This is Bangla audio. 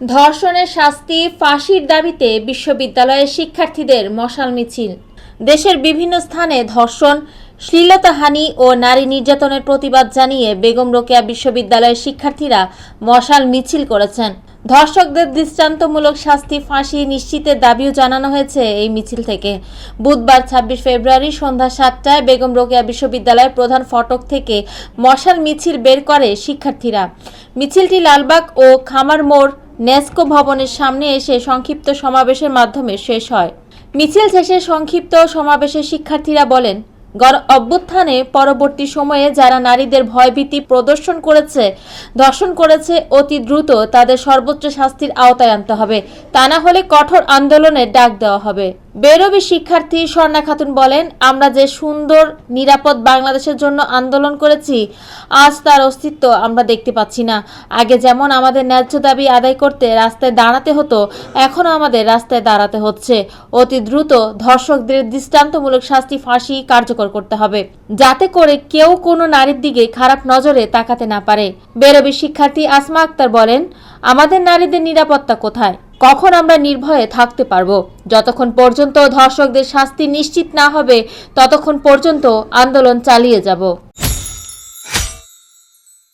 ধর্ষণের শাস্তি ফাঁসির দাবিতে বিশ্ববিদ্যালয়ের শিক্ষার্থীদের মশাল মিছিল। দেশের বিভিন্ন স্থানে ধর্ষণ, শ্লীলতাহানি ও নারী নির্যাতনের প্রতিবাদ জানিয়ে বেগম রোকেয়া বিশ্ববিদ্যালয়ের শিক্ষার্থীরা মশাল মিছিল করেছেন। ধর্ষকদের দৃষ্টান্তমূলক শাস্তি ফাঁসি নিশ্চিতের দাবিও জানানো হয়েছে এই মিছিল থেকে। বুধবার ২৬ ফেব্রুয়ারি সন্ধ্যা ৭টায় বেগম রোকেয়া বিশ্ববিদ্যালয়ের প্রধান ফটক থেকে মশাল মিছিল বের করে শিক্ষার্থীরা। মিছিলটি লালবাগ ও খামার মোড় নেস্কো ভবনের সামনে এসে সংক্ষিপ্ত সমাবেশের মাধ্যমে শেষ হয়। মিছিল শেষে সংক্ষিপ্ত সমাবেশে শিক্ষার্থীরা বলেন, গণ অভ্যুত্থানে পরবর্তী সময়ে যারা নারীদের ভয়ভীতি প্রদর্শন করেছে, ধর্ষণ করেছে, অতি দ্রুত তাদের সর্বোচ্চ শাস্তির আওতায় আনতে হবে, তা না হলে কঠোর আন্দোলনের ডাক দেওয়া হবে। বেরোবি শিক্ষার্থী স্বর্ণা খাতুন বলেন, আমরা যে সুন্দর নিরাপদ বাংলাদেশের জন্য আন্দোলন করেছি, আজ তার অস্তিত্ব আমরা দেখতে পাচ্ছি না। আগে যেমন আমাদের ন্যায্য দাবি আদায় করতে রাস্তায় দাঁড়াতে হতো, এখনও আমাদের রাস্তায় দাঁড়াতে হচ্ছে। অতি দ্রুত ধর্ষকদের দৃষ্টান্তমূলক শাস্তি ফাঁসি কার্যকর করতে হবে, যাতে করে কেউ কোনো নারীর দিকে খারাপ নজরে তাকাতে না পারে। বেরোবি শিক্ষার্থী আসমা আক্তার বলেন, আমাদের নারীদের নিরাপত্তা কোথায়? কখন আমরা নির্ভয়ে থাকতে পারবো? যতক্ষণ পর্যন্ত ধর্ষকদের শাস্তি নিশ্চিত না হবে, ততক্ষণ পর্যন্ত আন্দোলন চালিয়ে যাব।